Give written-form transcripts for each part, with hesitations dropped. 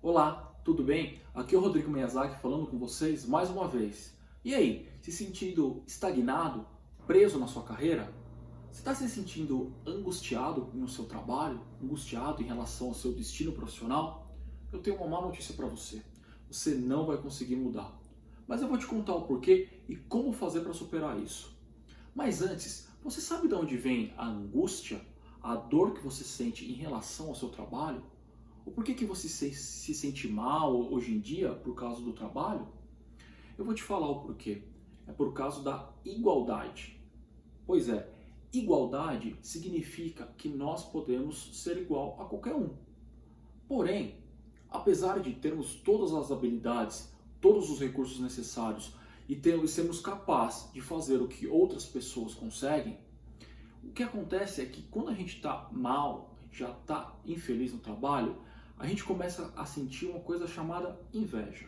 Olá, tudo bem? Aqui é o Rodrigo Miyazaki falando com vocês mais uma vez. E aí, se sentindo estagnado, preso na sua carreira? Você está se sentindo angustiado no seu trabalho, angustiado em relação ao seu destino profissional? Eu tenho uma má notícia para você. Você não vai conseguir mudar. Mas eu vou te contar o porquê e como fazer para superar isso. Mas antes, você sabe de onde vem a angústia, a dor que você sente em relação ao seu trabalho? Ou por que você se sente mal hoje em dia por causa do trabalho? Eu vou te falar o porquê. É por causa da igualdade. Pois é, igualdade significa que nós podemos ser igual a qualquer um. Porém, apesar de termos todas as habilidades, todos os recursos necessários e sermos capazes de fazer o que outras pessoas conseguem, o que acontece é que quando a gente está mal, já está infeliz no trabalho, a gente começa a sentir uma coisa chamada inveja.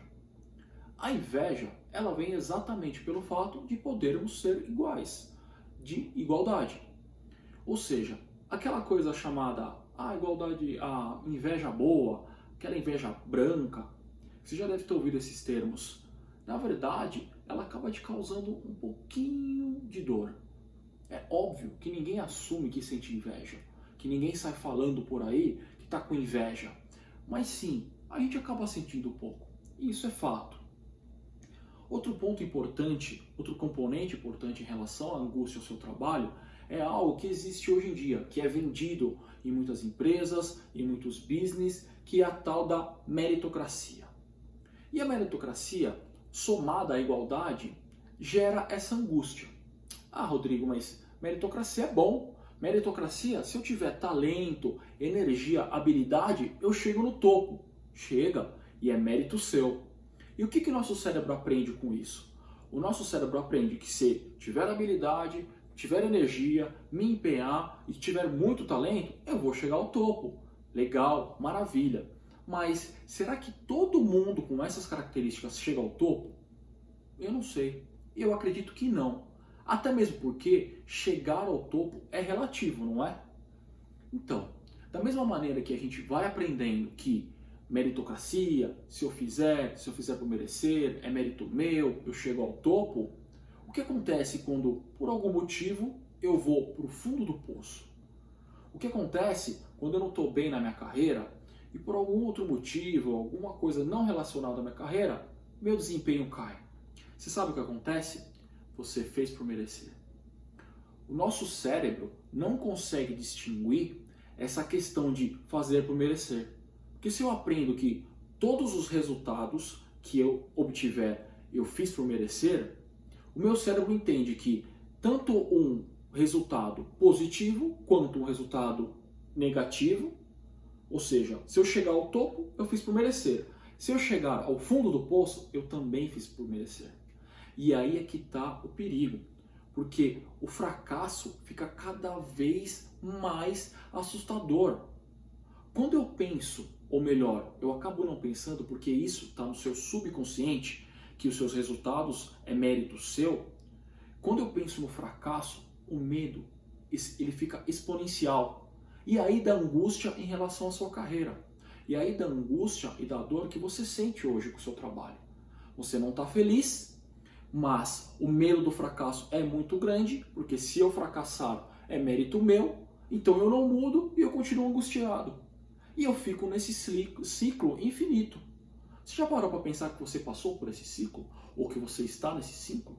A inveja, ela vem exatamente pelo fato de podermos ser iguais, de igualdade. Ou seja, aquela coisa chamada a igualdade, a inveja boa, aquela inveja branca, você já deve ter ouvido esses termos. Na verdade, ela acaba te causando um pouquinho de dor. É óbvio que ninguém assume que sente inveja, que ninguém sai falando por aí que está com inveja. Mas sim, a gente acaba sentindo um pouco. E isso é fato. Outro ponto importante, outro componente importante em relação à angústia ao seu trabalho é algo que existe hoje em dia, que é vendido em muitas empresas, em muitos business, que é a tal da meritocracia. E a meritocracia, somada à igualdade, gera essa angústia. Ah, Rodrigo, mas meritocracia é bom. Meritocracia, se eu tiver talento, energia, habilidade, eu chego no topo. Chega, e é mérito seu. E o que nosso cérebro aprende com isso? O nosso cérebro aprende que se tiver habilidade, tiver energia, me empenhar e tiver muito talento, eu vou chegar ao topo. Legal, maravilha. Mas será que todo mundo com essas características chega ao topo? Eu não sei. Eu acredito que não. Até mesmo porque chegar ao topo é relativo, não é? Então, da mesma maneira que a gente vai aprendendo que meritocracia, se eu fizer por merecer, é mérito meu, eu chego ao topo, o que acontece quando, por algum motivo, eu vou para o fundo do poço? O que acontece quando eu não estou bem na minha carreira e por algum outro motivo, alguma coisa não relacionada à minha carreira, meu desempenho cai? Você sabe o que acontece? Você fez por merecer. O nosso cérebro não consegue distinguir essa questão de fazer por merecer. Porque se eu aprendo que todos os resultados que eu obtiver eu fiz por merecer, o meu cérebro entende que tanto um resultado positivo quanto um resultado negativo, ou seja, se eu chegar ao topo, eu fiz por merecer. Se eu chegar ao fundo do poço, eu também fiz por merecer. E aí é que está o perigo, porque o fracasso fica cada vez mais assustador. Quando eu penso, ou melhor, eu acabo não pensando porque isso está no seu subconsciente, que os seus resultados é mérito seu. Quando eu penso no fracasso, o medo ele fica exponencial. E aí dá angústia em relação à sua carreira. E aí dá angústia e dá dor que você sente hoje com o seu trabalho. Você não está feliz. Mas o medo do fracasso é muito grande, porque se eu fracassar é mérito meu, então eu não mudo e eu continuo angustiado. E eu fico nesse ciclo infinito. Você já parou para pensar que você passou por esse ciclo? Ou que você está nesse ciclo?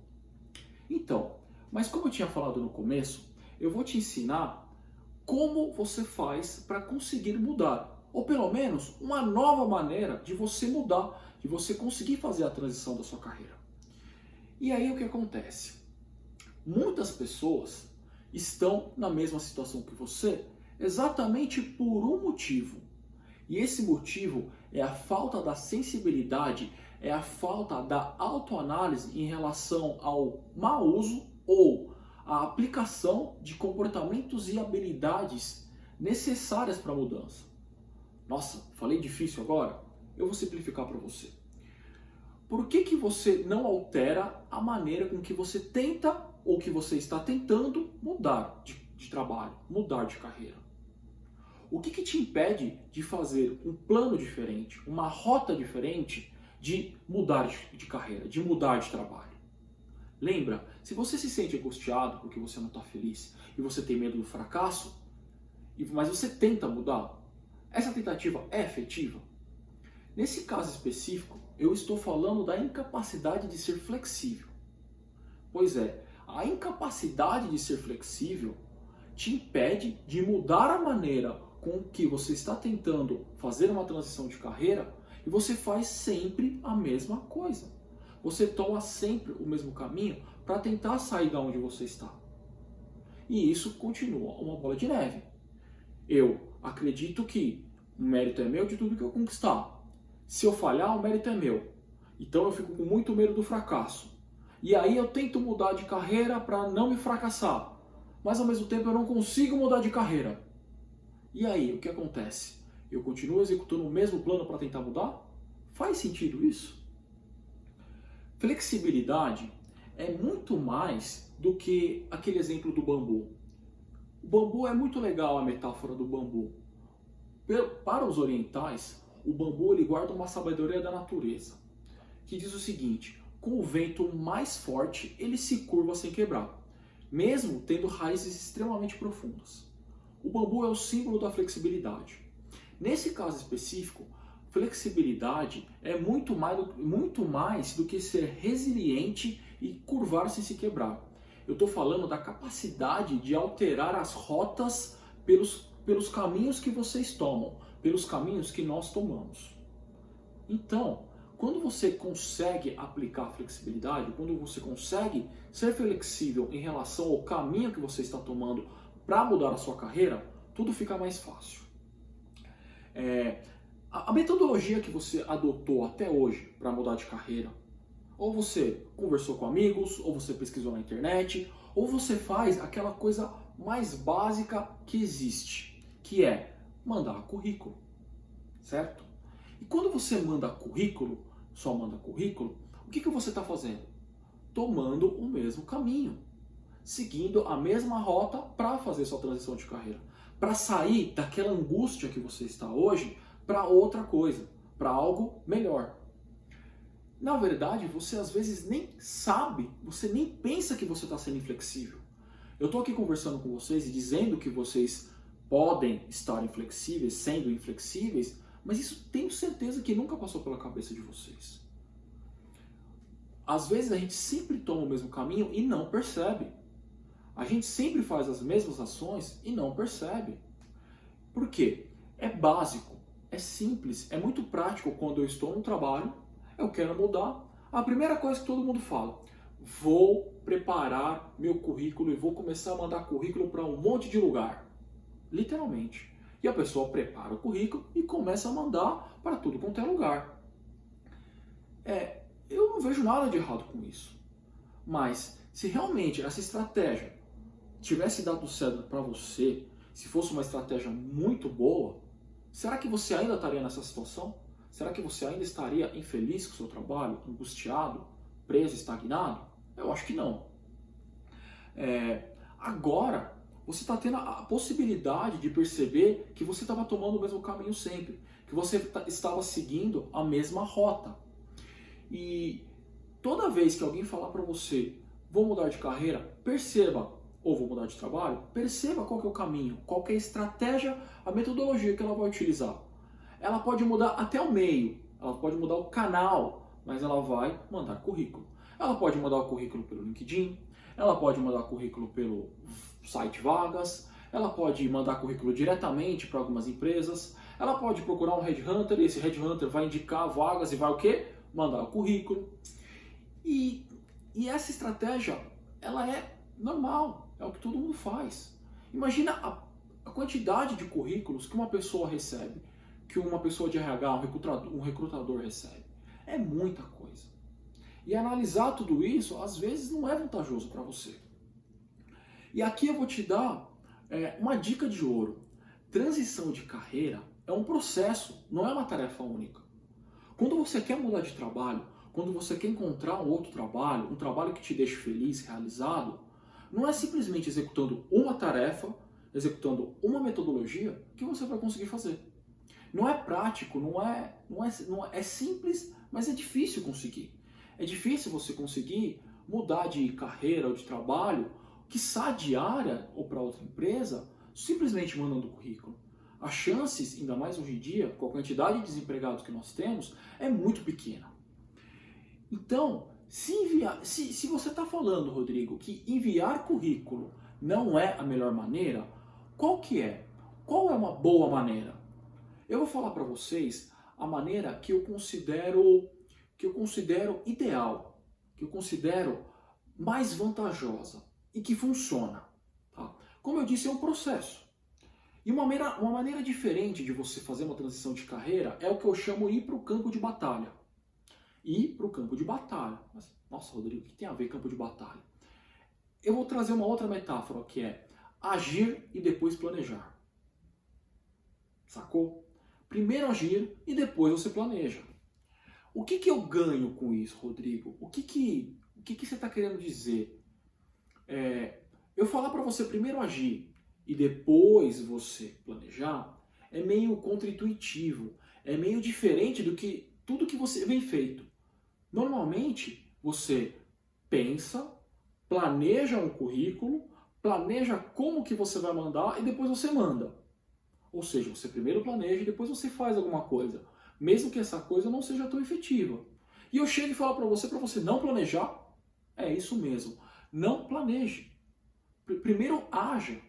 Então, mas como eu tinha falado no começo, eu vou te ensinar como você faz para conseguir mudar. Ou pelo menos uma nova maneira de você mudar, de você conseguir fazer a transição da sua carreira. E aí o que acontece? Muitas pessoas estão na mesma situação que você exatamente por um motivo. E esse motivo é a falta da sensibilidade, é a falta da autoanálise em relação ao mau uso ou a aplicação de comportamentos e habilidades necessárias para a mudança. Nossa, falei difícil agora? Eu vou simplificar para você. Por que você não altera a maneira com que você tenta ou que você está tentando mudar de trabalho, mudar de carreira? O que te impede de fazer um plano diferente, uma rota diferente de mudar de carreira, de mudar de trabalho? Lembra, se você se sente angustiado porque você não está feliz e você tem medo do fracasso, mas você tenta mudar, essa tentativa é efetiva? Nesse caso específico, eu estou falando da incapacidade de ser flexível. Pois é, a incapacidade de ser flexível te impede de mudar a maneira com que você está tentando fazer uma transição de carreira e você faz sempre a mesma coisa. Você toma sempre o mesmo caminho para tentar sair da onde você está. E isso continua uma bola de neve. Eu acredito que o mérito é meu de tudo que eu conquistar. Se eu falhar, o mérito é meu. Então eu fico com muito medo do fracasso. E aí eu tento mudar de carreira para não me fracassar. Mas ao mesmo tempo eu não consigo mudar de carreira. E aí, o que acontece? Eu continuo executando o mesmo plano para tentar mudar? Faz sentido isso? Flexibilidade é muito mais do que aquele exemplo do bambu. O bambu é muito legal, a metáfora do bambu. Para os orientais, o bambu ele guarda uma sabedoria da natureza, que diz o seguinte: com o vento mais forte, ele se curva sem quebrar, mesmo tendo raízes extremamente profundas. O bambu é o símbolo da flexibilidade. Nesse caso específico, flexibilidade é muito mais do que ser resiliente e curvar sem se quebrar. Eu estou falando da capacidade de alterar as rotas pelos caminhos que vocês tomam, pelos caminhos que nós tomamos. Então, quando você consegue aplicar a flexibilidade, quando você consegue ser flexível em relação ao caminho que você está tomando para mudar a sua carreira, tudo fica mais fácil. A metodologia que você adotou até hoje para mudar de carreira, ou você conversou com amigos, ou você pesquisou na internet, ou você faz aquela coisa mais básica que existe, que é mandar currículo, certo? E quando você manda currículo, só manda currículo, o que você está fazendo? Tomando o mesmo caminho, seguindo a mesma rota para fazer sua transição de carreira, para sair daquela angústia que você está hoje para outra coisa, para algo melhor. Na verdade, você às vezes nem sabe, você nem pensa que você está sendo inflexível. Eu estou aqui conversando com vocês e dizendo que vocês podem estar inflexíveis, sendo inflexíveis, mas isso tenho certeza que nunca passou pela cabeça de vocês. Às vezes a gente sempre toma o mesmo caminho e não percebe. A gente sempre faz as mesmas ações e não percebe. Por quê? É básico, é simples, é muito prático. Quando eu estou no trabalho, eu quero mudar. A primeira coisa que todo mundo fala: vou preparar meu currículo e vou começar a mandar currículo para um monte de lugar. Literalmente. E a pessoa prepara o currículo e começa a mandar para tudo quanto é lugar. Eu não vejo nada de errado com isso. Mas se realmente essa estratégia tivesse dado certo para você, se fosse uma estratégia muito boa, será que você ainda estaria nessa situação? Será que você ainda estaria infeliz com o seu trabalho, angustiado, preso, estagnado? Eu acho que não. Agora, você está tendo a possibilidade de perceber que você estava tomando o mesmo caminho sempre, que você estava seguindo a mesma rota. E toda vez que alguém falar para você, vou mudar de carreira, perceba, ou vou mudar de trabalho, perceba qual que é o caminho, qual que é a estratégia, a metodologia que ela vai utilizar. Ela pode mudar até o meio, ela pode mudar o canal, mas ela vai mandar currículo. Ela pode mandar o currículo pelo LinkedIn, ela pode mandar currículo pelo site Vagas, ela pode mandar currículo diretamente para algumas empresas, ela pode procurar um headhunter e esse headhunter vai indicar vagas e vai o quê? Mandar o currículo. E essa estratégia, ela é normal, é o que todo mundo faz. Imagina a quantidade de currículos que uma pessoa recebe, que uma pessoa de RH, um recrutador recebe. É muita coisa. E analisar tudo isso, às vezes, não é vantajoso para você. E aqui eu vou te dar uma dica de ouro. Transição de carreira é um processo, não é uma tarefa única. Quando você quer mudar de trabalho, quando você quer encontrar um outro trabalho, um trabalho que te deixe feliz, realizado, não é simplesmente executando uma tarefa executando uma metodologia que você vai conseguir fazer. Não é prático, é simples, mas é difícil conseguir. É difícil você conseguir mudar de carreira ou de trabalho, quiçá de área ou para outra empresa, simplesmente mandando currículo. As chances, ainda mais hoje em dia, com a quantidade de desempregados que nós temos, é muito pequena. Então, se você está falando, Rodrigo, que enviar currículo não é a melhor maneira, qual que é? Qual é uma boa maneira? Eu vou falar para vocês a maneira que eu considero ideal, que eu considero mais vantajosa e que funciona. Tá? Como eu disse, é um processo. E uma maneira diferente de você fazer uma transição de carreira é o que eu chamo de ir para o campo de batalha. Ir para o campo de batalha. Mas, nossa, Rodrigo, o que tem a ver campo de batalha? Eu vou trazer uma outra metáfora, que é agir e depois planejar. Sacou? Primeiro agir e depois você planeja. O que eu ganho com isso, Rodrigo? O que você está querendo dizer? Eu falar para você primeiro agir e depois você planejar é meio contra-intuitivo, é meio diferente do que tudo que você vem feito. Normalmente você pensa, planeja um currículo, planeja como que você vai mandar e depois você manda. Ou seja, você primeiro planeja e depois você faz alguma coisa, mesmo que essa coisa não seja tão efetiva. E eu chego e falo para você não planejar, é isso mesmo, não planeje. Primeiro haja,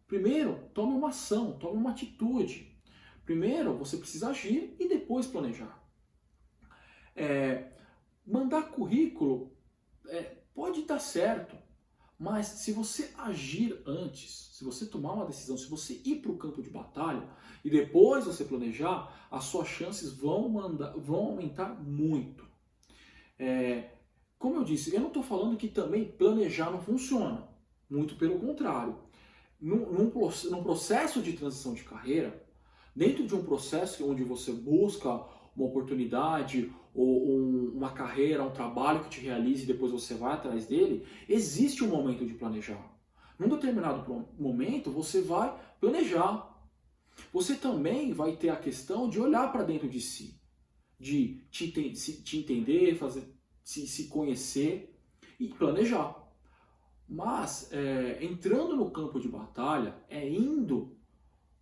primeiro tome uma ação, tome uma atitude. Primeiro você precisa agir e depois planejar. Mandar currículo pode dar certo, mas se você agir antes, se você tomar uma decisão, se você ir para o campo de batalha e depois você planejar, as suas chances vão aumentar muito. Como eu disse, eu não estou falando que também planejar não funciona. Muito pelo contrário. Num processo de transição de carreira, dentro de um processo onde você busca uma oportunidade ou uma carreira, um trabalho que te realize e depois você vai atrás dele, existe um momento de planejar. Num determinado momento você vai planejar. Você também vai ter a questão de olhar para dentro de si, de te entender, se conhecer e planejar. Mas entrando no campo de batalha, indo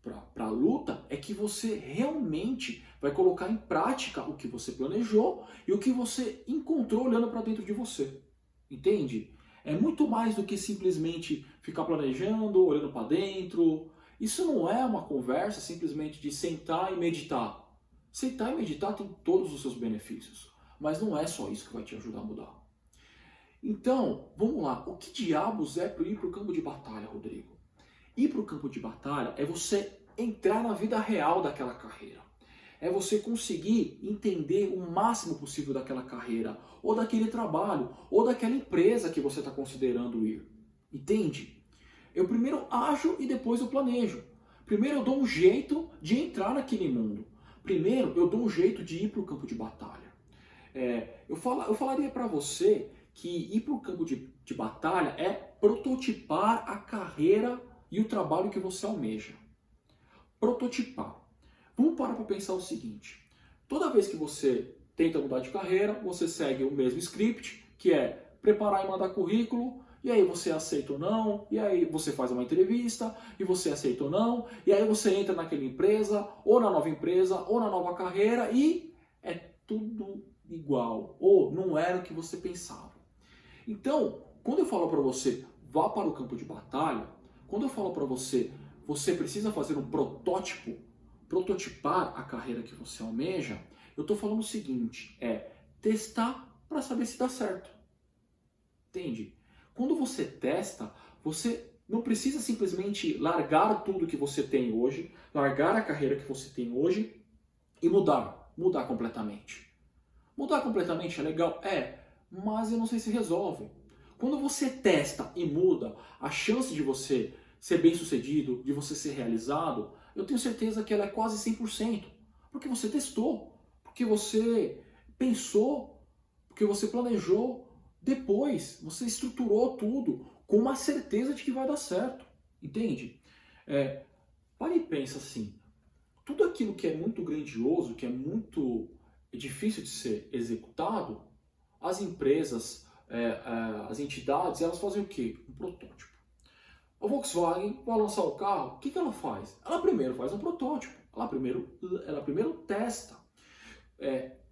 para a luta, é que você realmente vai colocar em prática o que você planejou e o que você encontrou olhando para dentro de você. Entende? É muito mais do que simplesmente ficar planejando, olhando para dentro. Isso não é uma conversa simplesmente de sentar e meditar. Sentar e meditar tem todos os seus benefícios, mas não é só isso que vai te ajudar a mudar. Então, vamos lá. O que diabos é ir para o campo de batalha, Rodrigo? Ir para o campo de batalha é você entrar na vida real daquela carreira. É você conseguir entender o máximo possível daquela carreira, ou daquele trabalho, ou daquela empresa que você está considerando ir. Entende? Eu primeiro ajo e depois eu planejo. Primeiro eu dou um jeito de entrar naquele mundo. Primeiro eu dou um jeito de ir para o campo de batalha. Eu falaria para você que ir para o campo de batalha é prototipar a carreira e o trabalho que você almeja. Prototipar. Vamos parar para pensar o seguinte. Toda vez que você tenta mudar de carreira, você segue o mesmo script, que é preparar e mandar currículo, e aí você aceita ou não, e aí você faz uma entrevista, e você aceita ou não, e aí você entra naquela empresa, ou na nova empresa, ou na nova carreira, e é tudo igual, ou não era o que você pensava. Então, quando eu falo para você, vá para o campo de batalha, quando eu falo para você, você precisa fazer um protótipo, prototipar a carreira que você almeja, eu estou falando o seguinte, testar para saber se dá certo. Entende? Quando você testa, você não precisa simplesmente largar tudo que você tem hoje, largar a carreira que você tem hoje e mudar completamente. Mudar completamente é legal? Mas eu não sei se resolve. Quando você testa e muda, a chance de você ser bem sucedido, de você ser realizado, eu tenho certeza que ela é quase 100%. Porque você testou, porque você pensou, porque você planejou, depois você estruturou tudo com uma certeza de que vai dar certo. Entende? Para e pensa assim, tudo aquilo que é muito grandioso, que é muito difícil de ser executado, as empresas, as entidades, elas fazem o quê? Um protótipo. A Volkswagen vai lançar o carro, o que ela faz? Ela primeiro faz um protótipo, ela primeiro testa.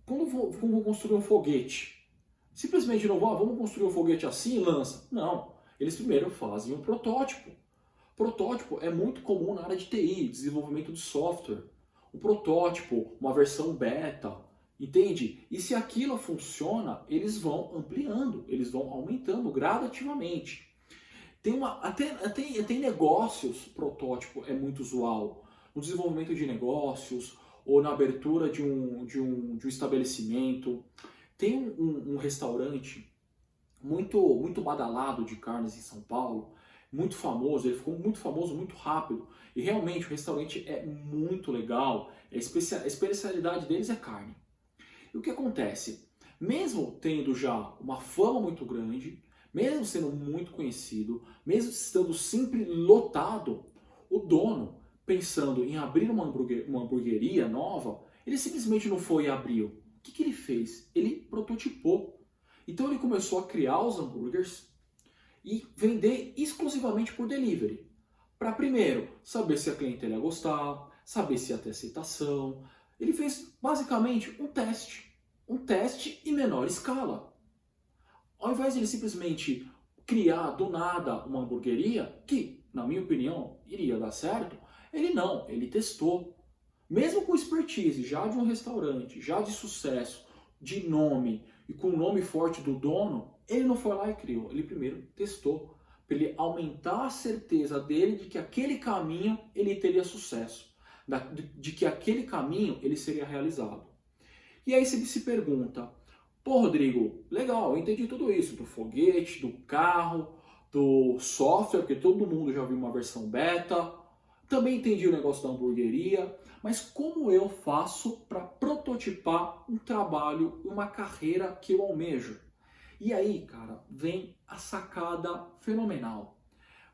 Quando vão construir um foguete, simplesmente não vão, vamos construir um foguete assim e lança. Não, eles primeiro fazem um protótipo. Protótipo é muito comum na área de TI, desenvolvimento de software. Um protótipo, uma versão beta, entende? E se aquilo funciona, eles vão ampliando, eles vão aumentando gradativamente. Até em negócios, protótipo é muito usual. No desenvolvimento de negócios ou na abertura de um estabelecimento. Tem um restaurante muito badalado de carnes em São Paulo, muito famoso, ele ficou muito famoso muito rápido. E realmente o restaurante é muito legal, a especialidade deles é carne. E o que acontece? Mesmo tendo já uma fama muito grande, mesmo sendo muito conhecido, mesmo estando sempre lotado, o dono, pensando em abrir uma hamburgueria nova, ele simplesmente não foi e abriu. O que ele fez? Ele prototipou. Então ele começou a criar os hambúrgueres e vender exclusivamente por delivery. Para primeiro, saber se a clientela ia gostar, saber se ia ter aceitação. Ele fez basicamente um teste em menor escala. Ao invés de ele simplesmente criar do nada uma hamburgueria, que, na minha opinião, iria dar certo, ele testou. Mesmo com expertise já de um restaurante, já de sucesso, de nome e com o nome forte do dono, ele não foi lá e criou, ele primeiro testou, para ele aumentar a certeza dele de que aquele caminho ele teria sucesso, de que aquele caminho ele seria realizado. E aí você se pergunta, pô, Rodrigo, legal, eu entendi tudo isso, do foguete, do carro, do software, porque todo mundo já viu uma versão beta, também entendi o negócio da hamburgueria, mas como eu faço para prototipar um trabalho, uma carreira que eu almejo? E aí, cara, vem a sacada fenomenal.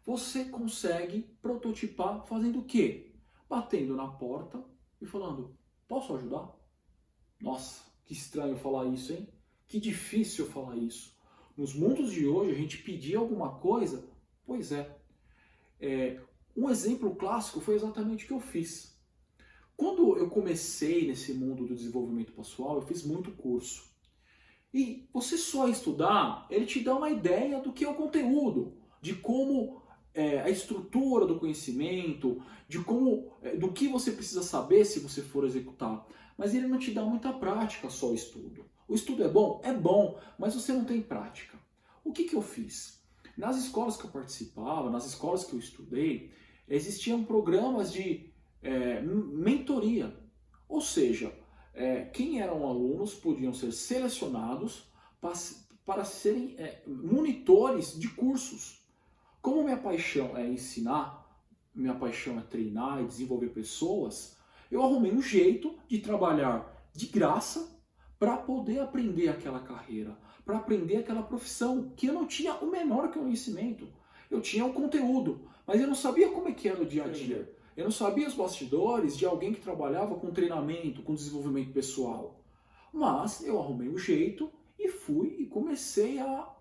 Você consegue prototipar fazendo o quê? Batendo na porta e falando, posso ajudar? Nossa, que estranho falar isso, hein? Que difícil falar isso. Nos mundos de hoje, a gente pedir alguma coisa, pois é. Um exemplo clássico foi exatamente o que eu fiz. Quando eu comecei nesse mundo do desenvolvimento pessoal, eu fiz muito curso. E você só estudar, ele te dá uma ideia do que é o conteúdo, de como a estrutura do conhecimento, do que você precisa saber se você for executar. Mas ele não te dá muita prática, só o estudo. O estudo é bom? É bom, mas você não tem prática. O que eu fiz? Nas escolas que eu participava, nas escolas que eu estudei, existiam programas de mentoria. Ou seja, quem eram alunos podiam ser selecionados para serem monitores de cursos. Como minha paixão é ensinar, minha paixão é treinar e desenvolver pessoas, eu arrumei um jeito de trabalhar de graça para poder aprender aquela carreira, para aprender aquela profissão, que eu não tinha o menor conhecimento. Eu tinha o conteúdo, mas eu não sabia como é que era o dia a dia. Eu não sabia os bastidores de alguém que trabalhava com treinamento, com desenvolvimento pessoal. Mas eu arrumei um jeito e fui e comecei a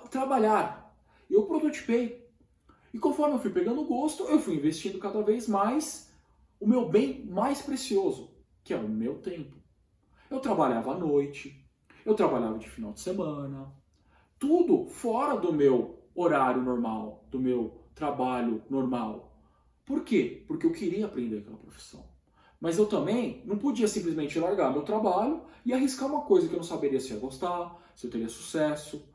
trabalhar. Eu prototipei. E conforme eu fui pegando gosto, eu fui investindo cada vez mais o meu bem mais precioso, que é o meu tempo. Eu trabalhava à noite, eu trabalhava de final de semana, tudo fora do meu horário normal, do meu trabalho normal. Por quê? Porque eu queria aprender aquela profissão. Mas eu também não podia simplesmente largar meu trabalho e arriscar uma coisa que eu não saberia se eu ia gostar, se eu teria sucesso,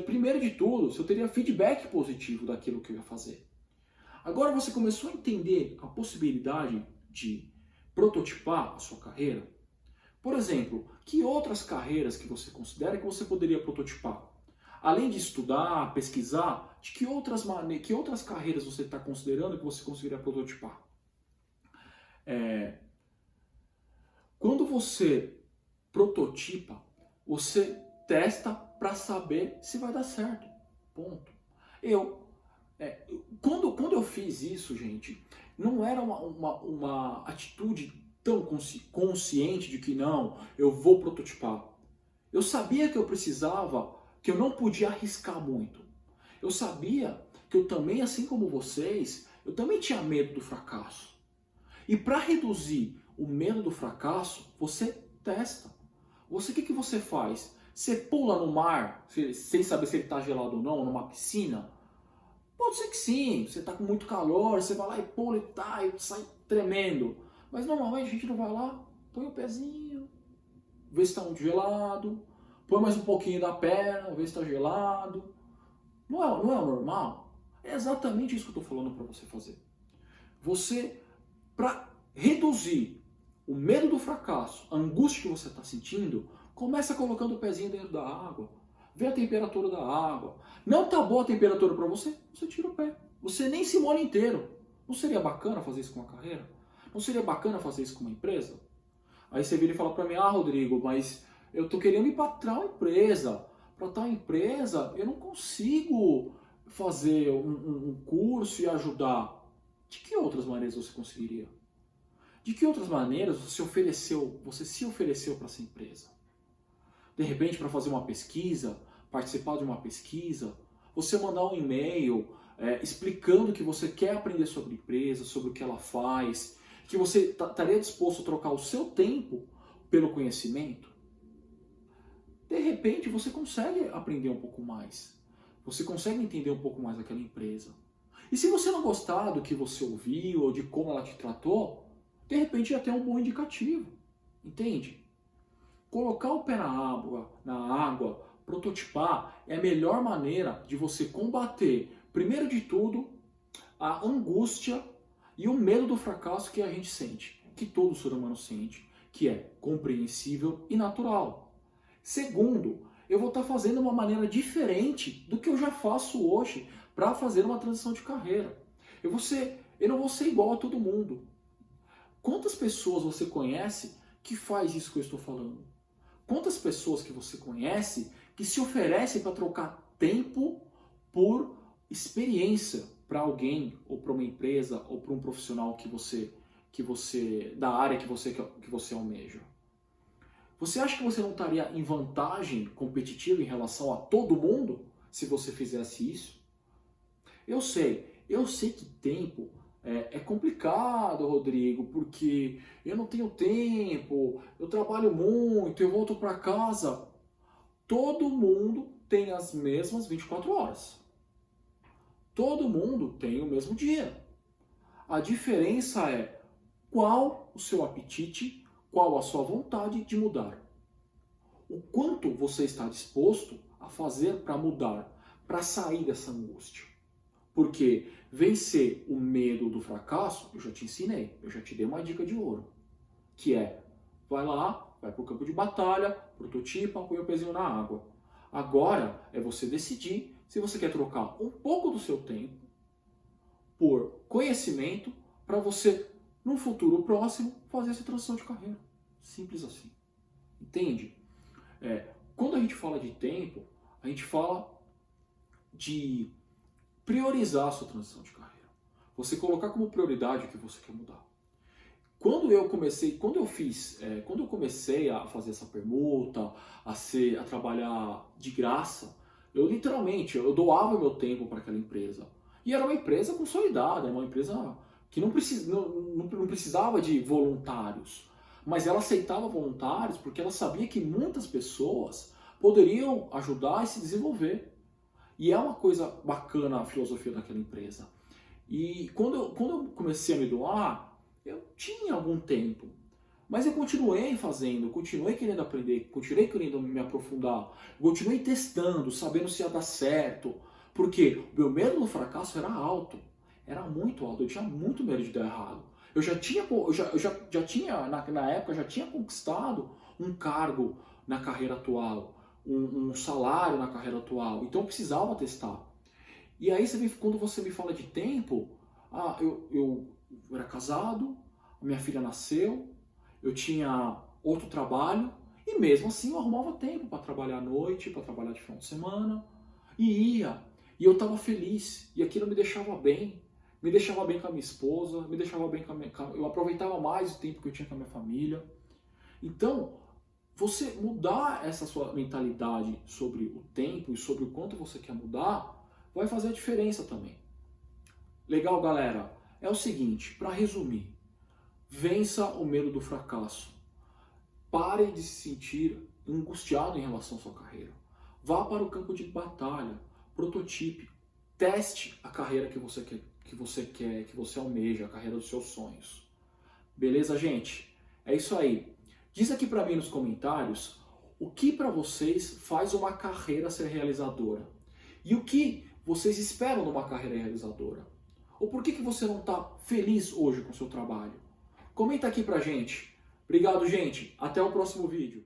primeiro de tudo, se eu teria feedback positivo daquilo que eu ia fazer. Agora você começou a entender a possibilidade de prototipar a sua carreira? Por exemplo, que outras carreiras que você considera que você poderia prototipar? Além de estudar, pesquisar, de que outras carreiras você está considerando que você conseguiria prototipar? Quando você prototipa, você testa para saber se vai dar certo. Ponto. Eu Quando eu fiz isso, gente, não era uma atitude tão consciente de que não, eu vou prototipar. Eu sabia que eu precisava, que eu não podia arriscar muito. Eu sabia que eu também, assim como vocês, eu também tinha medo do fracasso. E para reduzir o medo do fracasso, você testa. O que você faz? Você pula no mar, sem saber se ele está gelado ou não, numa piscina? Pode ser que sim, você está com muito calor, você vai lá e pula e sai tremendo. Mas normalmente a gente não vai lá, põe o pezinho, vê se está muito gelado, põe mais um pouquinho da perna, vê se está gelado. Não é normal? É exatamente isso que eu estou falando para você fazer. Você, para reduzir o medo do fracasso, a angústia que você está sentindo, começa colocando o pezinho dentro da água. Vê a temperatura da água. Não tá boa a temperatura para você? Você tira o pé. Você nem se molha inteiro. Não seria bacana fazer isso com uma carreira? Não seria bacana fazer isso com uma empresa? Aí você vira e fala para mim, Rodrigo, mas eu tô querendo ir para tal empresa. Para tal empresa eu não consigo fazer um curso e ajudar. De que outras maneiras você conseguiria? De que outras maneiras você se ofereceu para essa empresa? De repente, para fazer uma pesquisa, participar de uma pesquisa, você mandar um e-mail explicando que você quer aprender sobre a empresa, sobre o que ela faz, que você estaria disposto a trocar o seu tempo pelo conhecimento. De repente, você consegue aprender um pouco mais. Você consegue entender um pouco mais daquela empresa. E se você não gostar do que você ouviu ou de como ela te tratou, de repente já tem um bom indicativo. Entende? Colocar o pé na água, prototipar, é a melhor maneira de você combater, primeiro de tudo, a angústia e o medo do fracasso que a gente sente, que todo ser humano sente, que é compreensível e natural. Segundo, eu vou estar fazendo uma maneira diferente do que eu já faço hoje para fazer uma transição de carreira. Eu não vou ser igual a todo mundo. Quantas pessoas você conhece que faz isso que eu estou falando? Quantas pessoas que você conhece que se oferecem para trocar tempo por experiência para alguém, ou para uma empresa, ou para um profissional da área que você almeja? Você acha que você não estaria em vantagem competitiva em relação a todo mundo se você fizesse isso? Eu sei que tempo é complicado, Rodrigo, porque eu não tenho tempo, eu trabalho muito, eu volto para casa. Todo mundo tem as mesmas 24 horas. Todo mundo tem o mesmo dia. A diferença é qual o seu apetite, qual a sua vontade de mudar. O quanto você está disposto a fazer para mudar, para sair dessa angústia. Porque vencer o medo do fracasso, eu já te ensinei, eu já te dei uma dica de ouro. Que é, vai lá, vai para o campo de batalha, prototipa, põe o pezinho na água. Agora é você decidir se você quer trocar um pouco do seu tempo por conhecimento para você, num futuro próximo, fazer essa transição de carreira. Simples assim. Entende? Quando a gente fala de tempo, a gente fala de priorizar a sua transição de carreira. Você colocar como prioridade o que você quer mudar. Quando eu comecei a fazer essa permuta, a trabalhar de graça, eu doava meu tempo para aquela empresa. E era uma empresa consolidada, uma empresa que não precisava de voluntários. Mas ela aceitava voluntários porque ela sabia que muitas pessoas poderiam ajudar e se desenvolver. E é uma coisa bacana a filosofia daquela empresa. E quando eu comecei a me doar, eu tinha algum tempo. Mas eu continuei fazendo, continuei querendo aprender, continuei querendo me aprofundar, continuei testando, sabendo se ia dar certo. Porque o meu medo do fracasso era alto, era muito alto, eu tinha muito medo de dar errado. Eu já tinha, na época, já tinha conquistado um cargo na carreira atual, um salário na carreira atual, então eu precisava testar. E aí, quando você me fala de tempo, eu era casado, a minha filha nasceu, eu tinha outro trabalho, e mesmo assim eu arrumava tempo para trabalhar à noite, para trabalhar de final de semana, e ia. E eu estava feliz, e aquilo me deixava bem com a minha esposa, me deixava bem eu aproveitava mais o tempo que eu tinha com a minha família. Então, você mudar essa sua mentalidade sobre o tempo e sobre o quanto você quer mudar, vai fazer a diferença também. Legal, galera? É o seguinte, para resumir, vença o medo do fracasso. Pare de se sentir angustiado em relação à sua carreira. Vá para o campo de batalha, prototipe, teste a carreira que você quer, que você almeja, a carreira dos seus sonhos. Beleza, gente? É isso aí. Diz aqui para mim nos comentários o que para vocês faz uma carreira ser realizadora. E o que vocês esperam de uma carreira realizadora. Ou por que você não está feliz hoje com o seu trabalho? Comenta aqui pra gente. Obrigado, gente. Até o próximo vídeo.